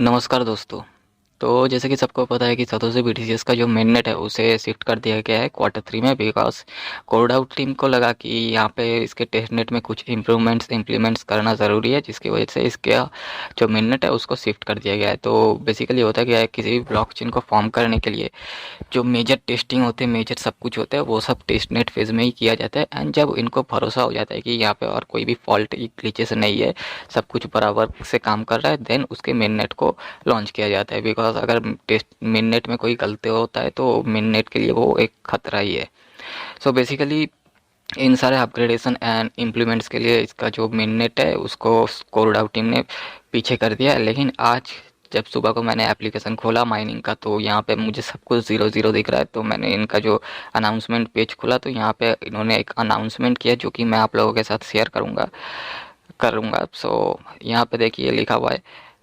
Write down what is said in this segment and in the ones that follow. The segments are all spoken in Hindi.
नमस्कार दोस्तों। तो जैसे कि सबको पता है कि Satoshi BTC का जो मेननेट है उसे शिफ्ट कर दिया गया है क्वार्टर 3 में, बिकॉज कोड आउट टीम को लगा कि यहाँ पे इसके टेस्टनेट में कुछ इम्प्रूवमेंट्स इम्प्लीमेंट्स करना ज़रूरी है, जिसकी वजह से इसके जो मेननेट है उसको शिफ्ट कर दिया गया है। तो बेसिकली होता क्या है, किसी भी ब्लॉकचेन को फॉर्म करने के लिए जो मेजर टेस्टिंग होते हैं, मेजर सब कुछ होता है, वो सब टेस्ट नेट फेज़ में ही किया जाता है। एंड जब इनको भरोसा हो जाता है कि यहाँ पे और कोई भी फॉल्ट ग्लिचेस नहीं है, सब कुछ बराबर से काम कर रहा है, देन उसके मेन नेट को लॉन्च किया जाता है। बिकॉज अगर टेस्ट मेन नेट में कोई गलती होता है तो मेन नेट के लिए वो एक खतरा ही है। सो बेसिकली इन सारे अपग्रेडेशन एंड इम्प्लीमेंट्स के लिए इसका जो मेन नेट है उसको कोरडाउ टीम ने पीछे कर दिया है। लेकिन आज जब सुबह को मैंने एप्लीकेशन खोला माइनिंग का, तो यहाँ पे मुझे सब कुछ ज़ीरो ज़ीरो दिख रहा है। तो मैंने इनका जो अनाउंसमेंट पेज खोला तो यहाँ पे इन्होंने एक अनाउंसमेंट किया जो कि मैं आप लोगों के साथ शेयर करूँगा। सो यहाँ पे देखिए लिखा हुआ है,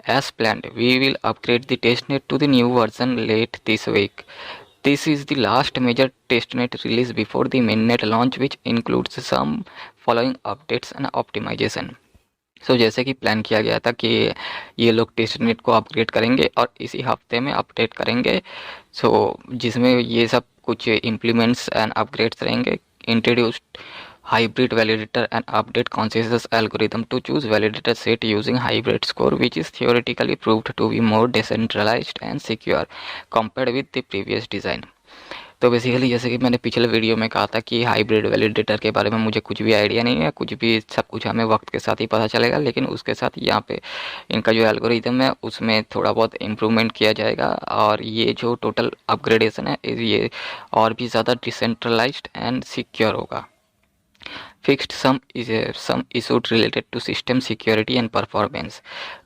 as planned we will upgrade the testnet to the new version late this week. This is the last major testnet release before the mainnet launch, which includes some following updates and optimization. जैसे कि प्लान किया गया था कि ये लोग टेस्टनेट को अपग्रेड करेंगे और इसी हफ्ते में अपडेट करेंगे। जिसमें ये सब कुछ इम्प्लीमेंट्स एंड अपग्रेड्स रहेंगे। Introduced hybrid validator and update consensus algorithm to choose validator set using hybrid score, which is theoretically proved to be more decentralized and secure compared with the previous design. तो बेसिकली जैसे कि मैंने पिछले वीडियो में कहा था कि हाइब्रिड वैलिडेटर के बारे में मुझे कुछ भी आइडिया नहीं है, कुछ भी सब कुछ हमें वक्त के साथ ही पता चलेगा। लेकिन उसके साथ यहाँ पे इनका जो एल्गोरिदम है उसमें थोड़ा बहुत इम्प्रूवमेंट किया जाएगा और ये जो टोटल अपग्रेडेशन है ये और भी ज़्यादा डिसेंट्रलाइज्ड एंड सिक्योर होगा। Fixed some issued related to system security and performance.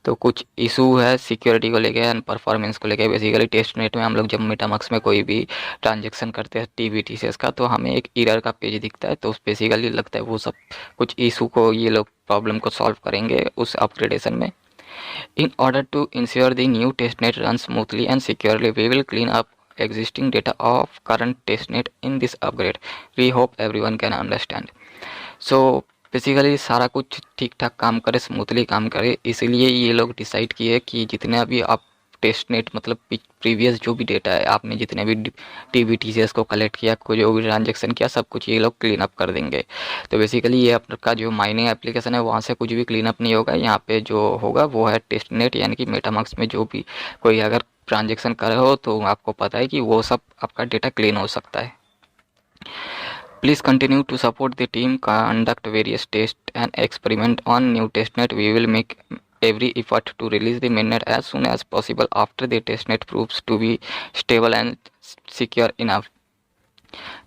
तो कुछ इशू है सिक्योरिटी को लेके एंड परफॉर्मेंस को लेके। बेसिकली टेस्ट नेट में हम लोग जब मेटामक्स में कोई भी ट्रांजेक्शन करते हैं TBTCS का, तो हमें एक एरर का पेज दिखता है। तो बेसिकली लगता है वो सब कुछ इशू को ये लोग प्रॉब्लम को सॉल्व करेंगे उस अपग्रेडेशन में। In order to ensure the new testnet runs smoothly and securely, we will clean up existing data of current testnet in this upgrade. We hope everyone can understand. Basically सारा कुछ ठीक ठाक काम करे, स्मूथली काम करे, इसीलिए ये लोग डिसाइड किए कि जितने भी आप टेस्ट नेट मतलब प्रीवियस जो भी डेटा है, आपने जितने भी TBTCS को कलेक्ट किया, को जो भी ट्रांजेक्शन किया, सब कुछ ये लोग क्लीन अप कर देंगे। तो बेसिकली ये आपका जो माइनिंग एप्लीकेशन है वहाँ से कुछ भी क्लीन अप नहीं होगा। यहाँ पे जो होगा वो है टेस्ट नेट, यानी कि मेटामास्क में जो भी कोई अगर ट्रांजेक्शन करे हो तो आपको पता है कि वो सब आपका डेटा क्लीन हो सकता है। Please continue to support the team, conduct various tests and experiment on new testnet. We will make every effort to release the mainnet as soon as possible after the testnet proves to be stable and secure enough.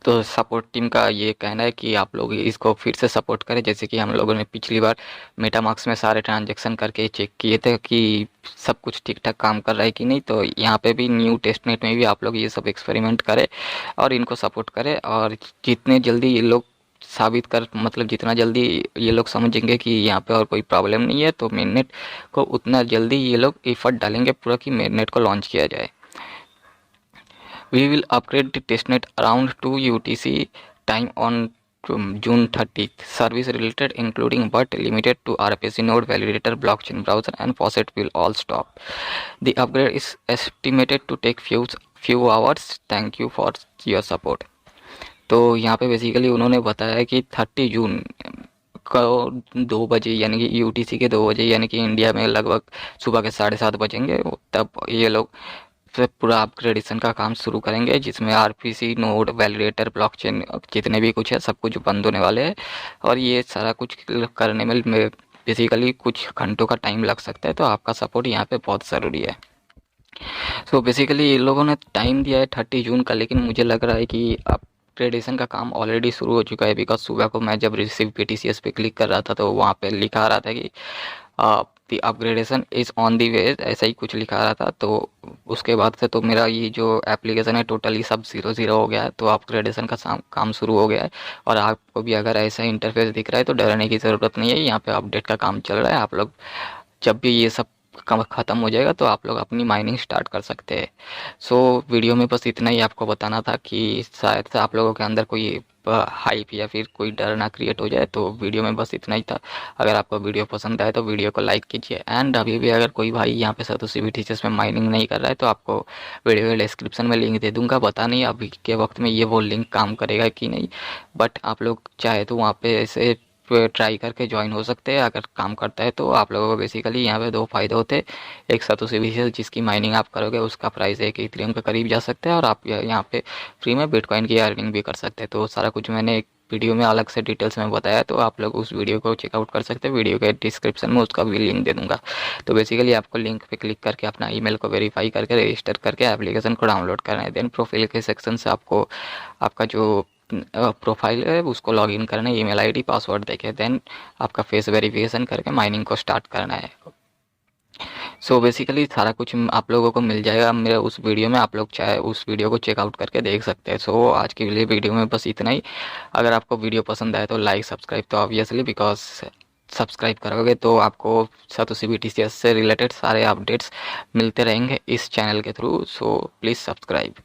तो सपोर्ट टीम का ये कहना है कि आप लोग इसको फिर से सपोर्ट करें, जैसे कि हम लोगों ने पिछली बार मेटामार्क्स में सारे ट्रांजेक्शन करके चेक किए थे कि सब कुछ ठीक ठाक काम कर रहा है कि नहीं। तो यहाँ पे भी न्यू टेस्टनेट में भी आप लोग ये सब एक्सपेरिमेंट करें और इनको सपोर्ट करें। और जितने जल्दी ये लोग साबित कर मतलब जितना जल्दी ये लोग समझेंगे कि यहाँ पे और कोई प्रॉब्लम नहीं है, तो मेननेट को उतना जल्दी ये लोग एफर्ट डालेंगे पूरा कि मेननेट को लॉन्च किया जाए। We will upgrade the testnet around 2 UTC time on June 30th. Service related including but limited to RPC node, validator, blockchain browser and faucet will all stop. The upgrade is estimated to take few hours. Thank you for your support. तो यहाँ पे बेसिकली उन्होंने बताया कि 30 जून को 2 बजे यानी कि UTC के 2 बजे यानी कि इंडिया में लगभग सुबह के 7:30 बजेंगे, तब ये लोग से पूरा अपग्रेडेशन का काम शुरू करेंगे, जिसमें RPC नोड, वैलिडेटर, ब्लॉकचेन जितने भी कुछ है सब कुछ बंद होने वाले हैं। और ये सारा कुछ करने में बेसिकली कुछ घंटों का टाइम लग सकता है। तो आपका सपोर्ट यहाँ पे बहुत ज़रूरी है। बेसिकली इन लोगों ने टाइम दिया है 30 जून का, लेकिन मुझे लग रहा है कि अपग्रेडेशन का काम ऑलरेडी शुरू हो चुका है। बिकॉज सुबह को मैं जब रिसीव BTCS पे क्लिक कर रहा था तो वहाँ पे लिखा आ रहा था कि दी अपग्रेडेशन इज़ ऑन दी वे, ऐसा ही कुछ लिखा रहा था। तो उसके बाद से तो मेरा ये जो एप्लीकेशन है टोटली सब ज़ीरो ज़ीरो हो गया है। तो अपग्रेडेशन का काम शुरू हो गया है। और आपको भी अगर ऐसा इंटरफेस दिख रहा है तो डरने की ज़रूरत नहीं है, यहाँ पे अपडेट का काम चल रहा है। आप लोग जब भी ये सब ख़त्म हो जाएगा तो आप लोग अपनी माइनिंग स्टार्ट कर सकते हैं। सो वीडियो में बस इतना ही आपको बताना था कि शायद से आप लोगों के अंदर कोई हाइप या फिर कोई डर ना क्रिएट हो जाए, तो वीडियो में बस इतना ही था। अगर आपको वीडियो पसंद आए तो वीडियो को लाइक कीजिए। एंड अभी भी अगर कोई भाई यहाँ पे सतोशी BTC में माइनिंग नहीं कर रहा है तो आपको वीडियो के डिस्क्रिप्शन में लिंक दे दूंगा। पता नहीं अभी के वक्त में ये वो लिंक काम करेगा कि नहीं, बट आप लोग चाहे तो वहाँ पे ऐसे ट्राई करके ज्वाइन हो सकते हैं। अगर काम करता है तो आप लोगों को बेसिकली यहाँ पे दो फायदे होते हैं। एक सतोशी BTC जिसकी माइनिंग आप करोगे उसका प्राइस 1 इथेरियम के करीब जा सकता है, और आप यहाँ पे फ्री में बिटकॉइन की अर्निंग भी कर सकते हैं। तो सारा कुछ मैंने एक वीडियो में अलग से डिटेल्स में बताया, तो आप लोग उस वीडियो को चेकआउट कर सकते हैं। वीडियो के डिस्क्रिप्शन में उसका भी लिंक दे दूंगा। तो बेसिकली आपको लिंक पे क्लिक करके अपना ईमेल को वेरीफाई करके रजिस्टर करके एप्लीकेशन को डाउनलोड करना है। देन प्रोफाइल के सेक्शन से आपको आपका जो प्रोफाइल है उसको लॉगिन करना है, ईमेल आईडी पासवर्ड देके। देन आपका फेस वेरिफिकेशन करके माइनिंग को स्टार्ट करना है। सो बेसिकली सारा कुछ आप लोगों को मिल जाएगा मेरे उस वीडियो में। आप लोग चाहे उस वीडियो को चेकआउट करके देख सकते हैं। सो आज के लिए वीडियो में बस इतना ही। अगर आपको वीडियो पसंद आए तो लाइक सब्सक्राइब, तो ऑब्वियसली बिकॉज सब्सक्राइब करोगे तो आपको सतोशी BTC से रिलेटेड सारे अपडेट्स मिलते रहेंगे इस चैनल के थ्रू। So please subscribe.